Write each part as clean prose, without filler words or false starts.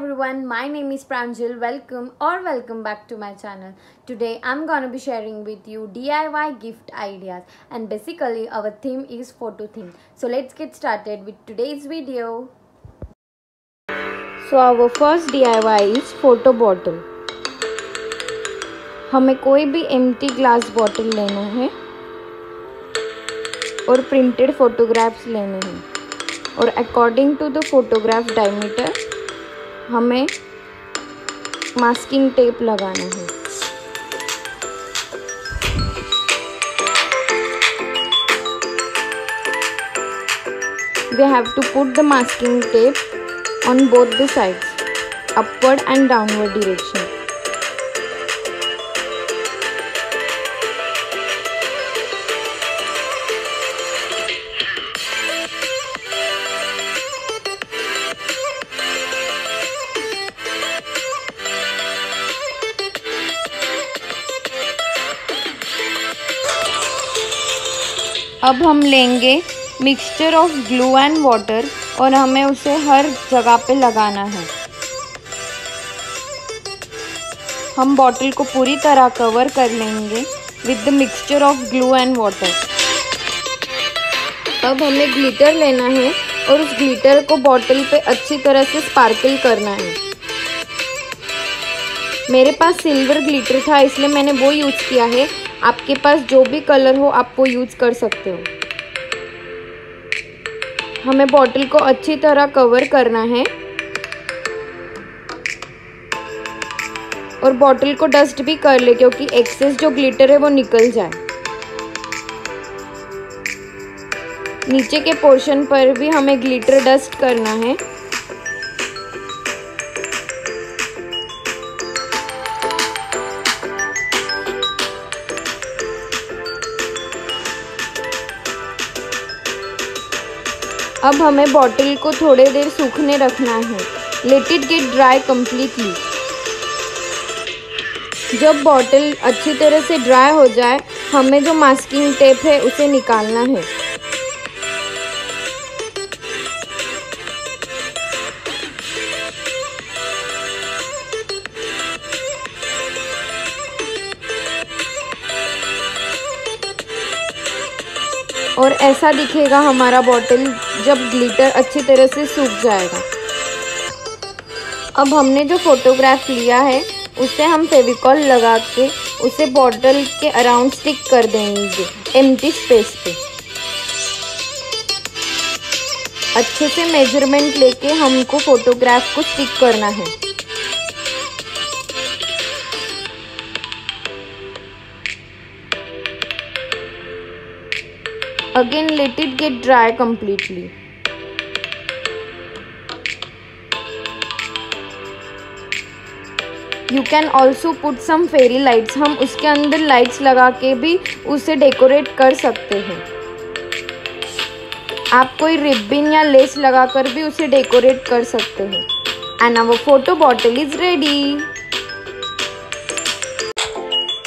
everyone, my name is Pranjal. Welcome back to my channel. Today I'm gonna be sharing with you DIY gift ideas, and basically our theme is photo theme. So let's get started with today's video. So our first DIY is photo bottle. हमें कोई भी empty glass bottle लेना है और printed photographs लेने हैं और according to the photograph diameter हमें मास्किंग टेप लगाना है। We have to put the masking tape on both the sides, upward and downward direction. अब हम लेंगे mixture of glue and water और हमें उसे हर जगह पे लगाना है। हम बॉटल को पूरी तरह कवर कर लेंगे with the mixture of glue and water. अब हमें ग्लिटर लेना है और उस ग्लिटर को बॉटल पे अच्छी तरह से स्पार्कल करना है। मेरे पास सिल्वर ग्लिटर था इसलिए मैंने वो यूज़ किया है। आपके पास जो भी कलर हो आप वो यूज़ कर सकते हो। हमें बॉटल को अच्छी तरह कवर करना है और बॉटल को डस्ट भी कर ले क्योंकि एक्सेस जो ग्लिटर है वो निकल जाए। नीचे के पोर्शन पर भी हमें ग्लिटर डस्ट करना है। अब हमें बॉटल को थोड़े देर सूखने रखना है। Let it get dry completely. जब बॉटल अच्छी तरह से ड्राई हो जाए हमें जो मास्किंग टेप है उसे निकालना है। और ऐसा दिखेगा हमारा बॉटल जब ग्लिटर अच्छी तरह से सूख जाएगा। अब हमने जो फोटोग्राफ लिया है उसे हम फेविकॉल लगा के उसे बॉटल के अराउंड स्टिक कर देंगे एम्प्टी स्पेस पे। अच्छे से मेजरमेंट लेके हमको फोटोग्राफ को स्टिक करना है। Again let it get dry completely. You can also put some fairy lights. हम उसके अंदर लाइट्स लगा के भी उसे डेकोरेट कर सकते हैं। आप कोई रिबन या लेस लगाकर भी उसे डेकोरेट कर सकते हैं। And our photo bottle is ready.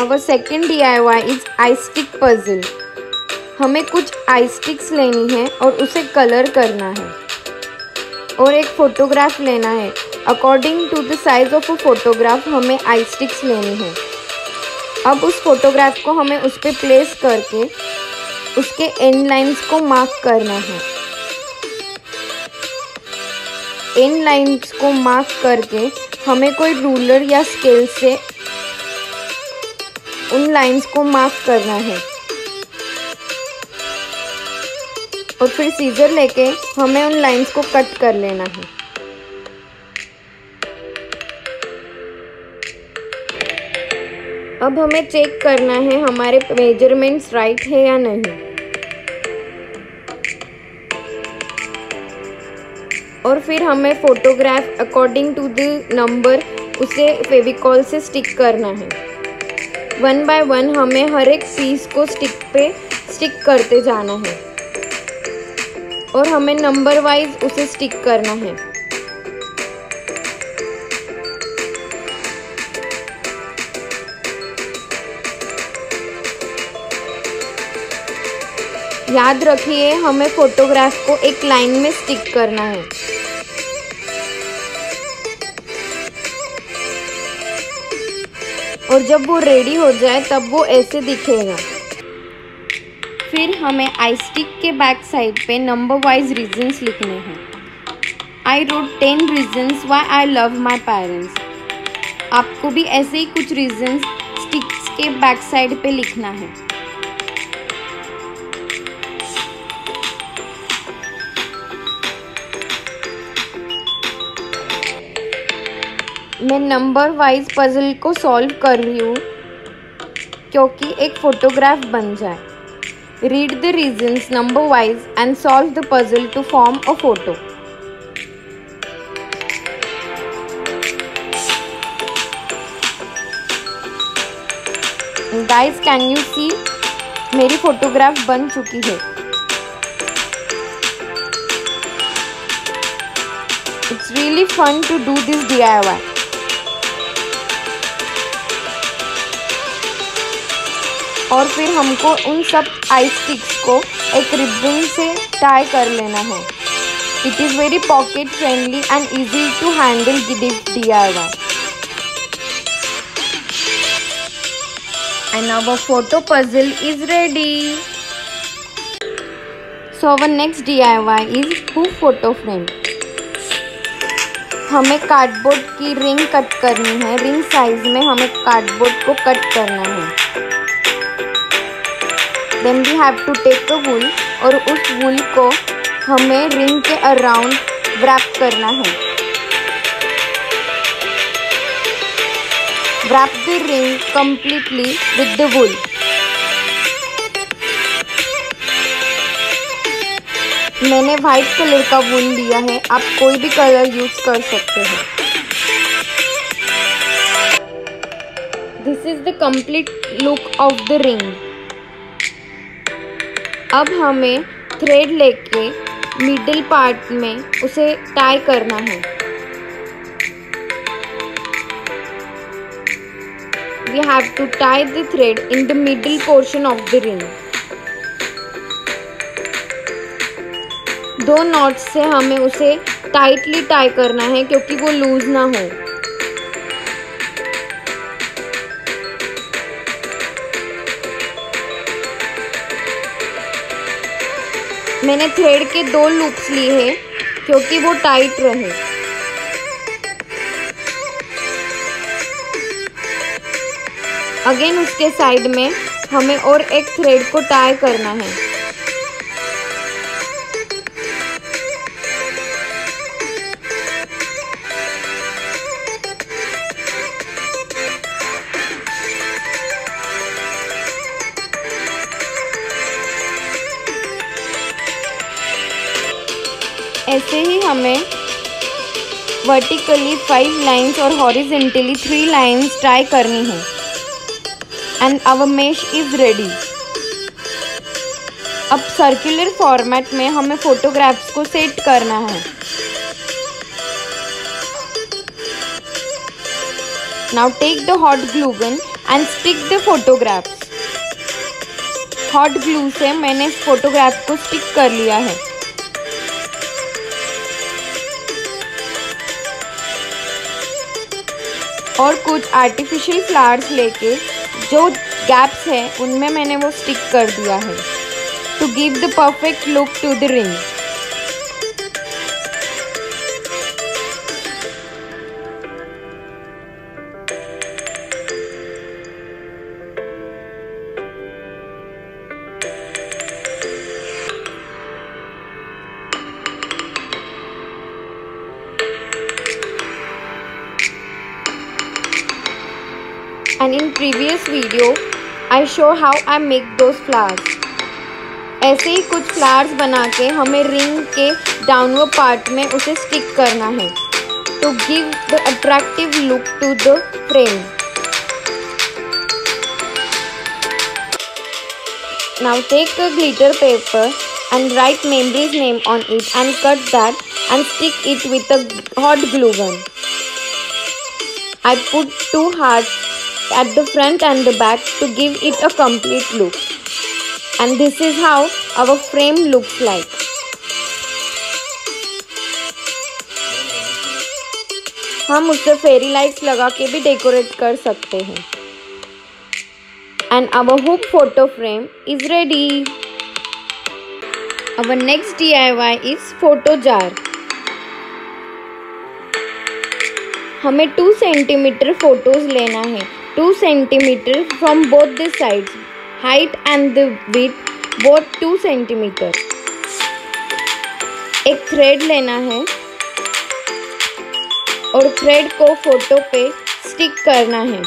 Our second DIY is ice stick puzzle. हमें कुछ आई स्टिक्स लेनी है और उसे कलर करना है और एक फ़ोटोग्राफ लेना है। According to the size of a photograph हमें आई स्टिक्स लेनी है। अब उस फोटोग्राफ को हमें उस पर प्लेस करके उसके एंड लाइंस को मार्क करना है। एंड लाइंस को मार्क करके हमें कोई रूलर या स्केल से उन लाइंस को मार्क करना है और फिर सीजर लेके हमें उन लाइंस को कट कर लेना है। अब हमें चेक करना है हमारे मेजरमेंट्स राइट है या नहीं और फिर हमें photograph according to the number उसे फेविकॉल से स्टिक करना है। 1 बाय 1 हमें हर एक पीस को स्टिक पे स्टिक करते जाना है और हमें नंबर वाइज उसे स्टिक करना है। याद रखिए हमें फोटोग्राफ को एक लाइन में स्टिक करना है। और जब वो रेडी हो जाए तब वो ऐसे दिखेगा। फिर हमें आई स्टिक के बैक साइड पे नंबर वाइज रीजंस लिखने हैं। I wrote 10 reasons why I love my parents. आपको भी ऐसे ही कुछ रीजंस स्टिक्स के बैक साइड पे लिखना है। मैं नंबर वाइज पजल को सॉल्व कर रही हूँ क्योंकि एक फोटोग्राफ बन जाए। Read the reasons number wise and solve the puzzle to form a photo. Guys, can you see मेरी फोटोग्राफ बन चुकी है। It's really fun to do this DIY। और फिर हमको उन सब आई स्टिक्स को एक रिबन से टाई कर लेना है। It is very pocket friendly and easy to handle DIY। And our photo puzzle is ready. So our next DIY is hoof photo frame. हमें कार्डबोर्ड की रिंग कट करनी है। रिंग साइज में हमें कार्डबोर्ड को कट करना है। Then we have to take a wool और उस wool को हमें रिंग के अराउंड wrap करना है। Wrap the ring completely with the wool. मैंने वाइट कलर का वूल लिया है, आप कोई भी कलर यूज कर सकते हैं। This is the complete look of the ring. अब हमें थ्रेड लेके मिडिल पार्ट में उसे टाई करना है। We have to tie the thread in the middle portion of the ring. दो नॉट्स से हमें उसे टाइटली टाई करना है क्योंकि वो लूज ना हो। मैंने थ्रेड के 2 लूप्स लिए हैं क्योंकि वो टाइट रहे। अगेन उसके साइड में हमें और एक थ्रेड को टाई करना है। ऐसे ही हमें वर्टिकली 5 लाइंस और हॉरिजेंटली 3 लाइंस टाई करनी है। And our mesh is ready. अब सर्कुलर फॉर्मेट में हमें फोटोग्राफ्स को सेट करना है। Now take the hot glue gun and stick the photographs. Hot glue से मैंने फोटोग्राफ को स्टिक कर लिया है। और कुछ आर्टिफिशियल फ्लावर्स लेके जो गैप्स हैं उनमें मैंने वो स्टिक कर दिया है to give the perfect look to the ring. And in previous video I show how I make those flowers. ऐसे ही कुछ फ्लावर्स बना के हमें रिंग के डाउनवर्ड पार्ट में उसे स्टिक करना है to give the attractive look to the frame. Now take a glitter paper and write memory's name on it and cut that and stick it with a hot glue gun. I put 2 hearts at the front and the back to give it a complete look. And this is how our frame looks like. हम उसे fairy lights लगा के भी decorate कर सकते हैं। And our hoop photo frame is ready. Our next DIY is photo jar. हमें 2 centimetre photos लेना है. 2 centimetre from both the sides. Height and the width both 2 centimetre. एक थ्रेड लेना है और थ्रेड को फोटो पे स्टिक करना है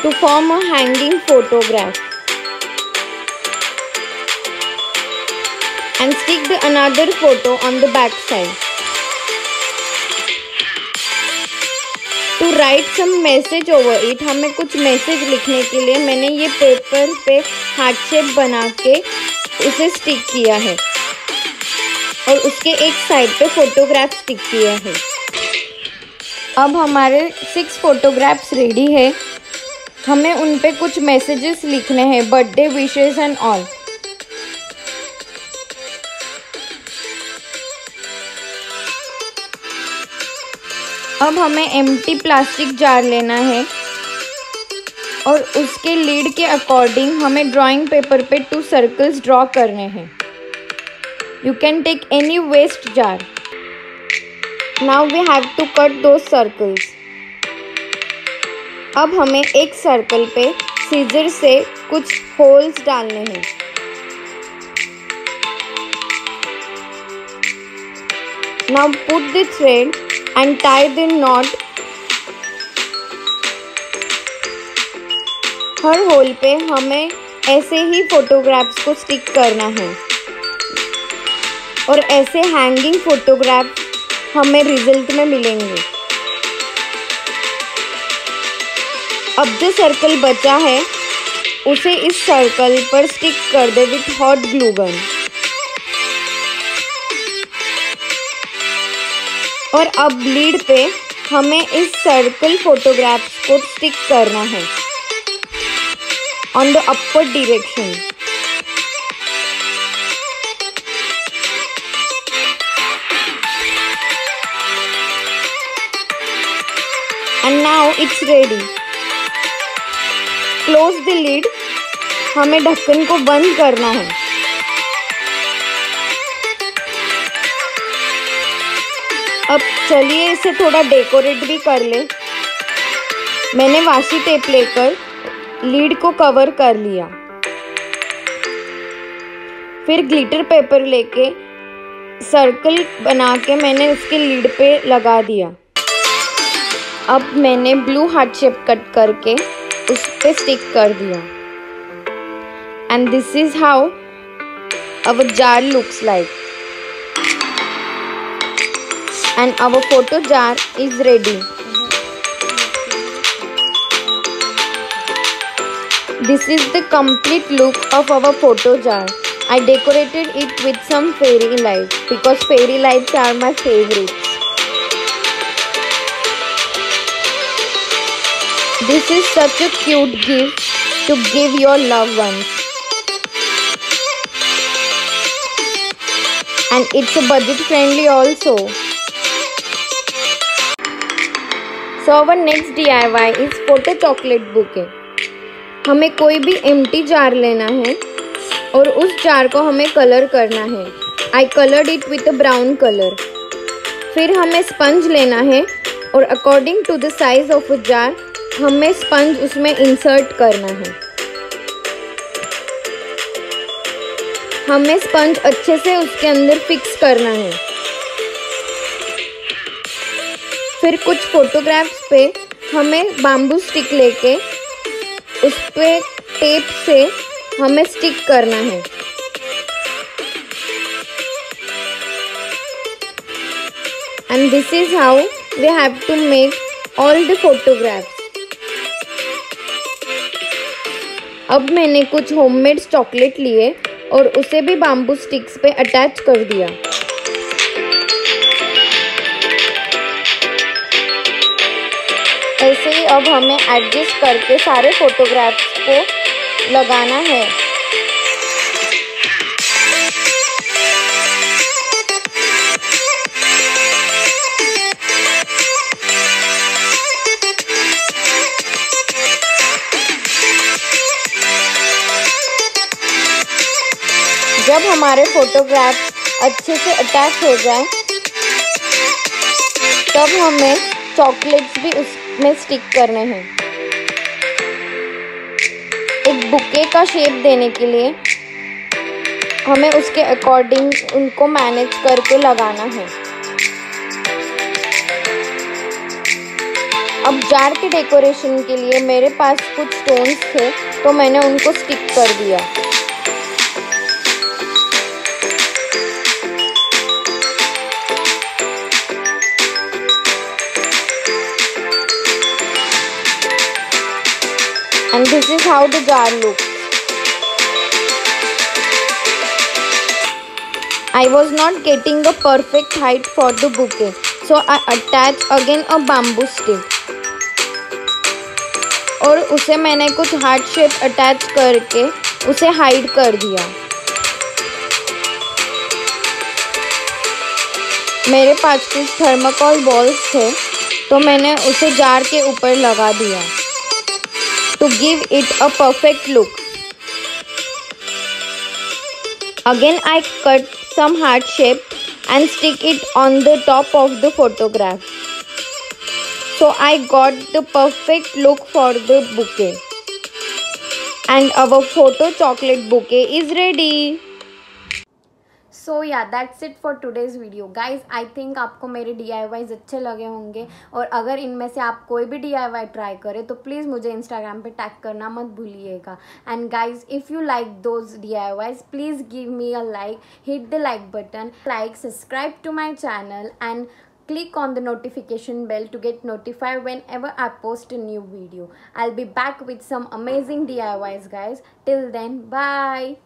to form a hanging photograph, and stick the another photo on the back side. To write some message over it, हमें कुछ मैसेज लिखने के लिए मैंने ये पेपर पे हार्ट शेप बना के उसे स्टिक किया है और उसके एक साइड पे फोटोग्राफ स्टिक किया है. अब हमारे 6 फोटोग्राफ्स रेडी है. हमें उन पे कुछ मैसेजेस लिखने हैं, बर्थडे विशेस एंड ऑल. अब हमें एम्प्टी प्लास्टिक जार लेना है और उसके लीड के अकॉर्डिंग हमें ड्राइंग पेपर पे 2 सर्कल्स ड्रॉ करने हैं. You can take any waste jar. Now we have to cut those circles. अब हमें एक सर्कल पे सीजर से कुछ होल्स डालने हैं. Now put the thread and tie the knot. हर होल पे हमें ऐसे ही फोटोग्राफ्स को स्टिक करना है और ऐसे हैंगिंग फोटोग्राफ हमें रिजल्ट में मिलेंगे. अब जो सर्कल बचा है उसे इस सर्कल पर स्टिक कर दे विथ हॉट ग्लू गन. और अब लीड पे हमें इस सर्कल फोटोग्राफ्स को स्टिक करना है on the upward direction. And now it's ready. Close the lid. हमें ढक्कन को बंद करना है. अब चलिए इसे थोड़ा डेकोरेट भी कर ले. मैंने वाशी टेप लेकर लीड को कवर कर लिया. फिर ग्लिटर पेपर लेके सर्कल बना के मैंने उसके लीड पे लगा दिया. अब मैंने ब्लू हार्ट शेप कट करके उस पे स्टिक कर दिया. And this is how our jar looks like. And our photo jar is ready. This is the complete look of our photo jar. I decorated it with some fairy lights because fairy lights are my favorites. This is such a cute gift to give your loved ones. And it's a budget friendly also. So our next DIY is photo chocolate bouquet. हमें कोई भी empty jar लेना है और उस jar को हमें colour करना है. I coloured it with a brown colour. फिर हमें स्पंज लेना है और according to the size of a jar हमें स्पंज उसमें इंसर्ट करना है. हमें स्पंज अच्छे से उसके अंदर फिक्स करना है. फिर कुछ फोटोग्राफ्स पे हमें बाम्बू स्टिक लेके उस पे टेप से हमें स्टिक करना है. And this is how we have to make all the photographs. अब मैंने कुछ होममेड चॉकलेट लिए और उसे भी बाम्बू स्टिक्स पे अटैच कर दिया. ऐसे ही अब हमें एडजस्ट करके सारे फोटोग्राफ्स को लगाना है. जब हमारे फोटोग्राफ अच्छे से अटैच हो जाए तब हमें चॉकलेट्स भी उसमें स्टिक करने हैं। एक बुके का शेप देने के लिए हमें उसके अकॉर्डिंग उनको मैनेज करके लगाना है। अब जार के डेकोरेशन के लिए मेरे पास कुछ स्टोन्स थे तो मैंने उनको स्टिक कर दिया। And this is how the jar looks. I was not getting a perfect height for the bouquet, so I attached again a bamboo stick. और उसे मैंने कुछ हार्ट शेप अटैच करके उसे हाइड कर दिया। मेरे पास कुछ थर्माकोल बॉल्स थे तो मैंने उसे जार के ऊपर लगा दिया to give it a perfect look. Again I cut some heart shape and stick it on the top of the photograph. So I got the perfect look for the bouquet. And our photo chocolate bouquet is ready. सो या that's it for today's video guys. I think आपको मेरे DIYs अच्छे लगे होंगे और अगर इनमें से आप कोई भी DIY ट्राई करें तो प्लीज़ मुझे इंस्टाग्राम पे टैग करना मत भूलिएगा। And guys if you like those DIYs please give me a like, hit the like button, like, subscribe to my channel and click on the notification bell to get notified whenever I post a new video. I'll be back with some amazing DIYs guys. Till then, bye.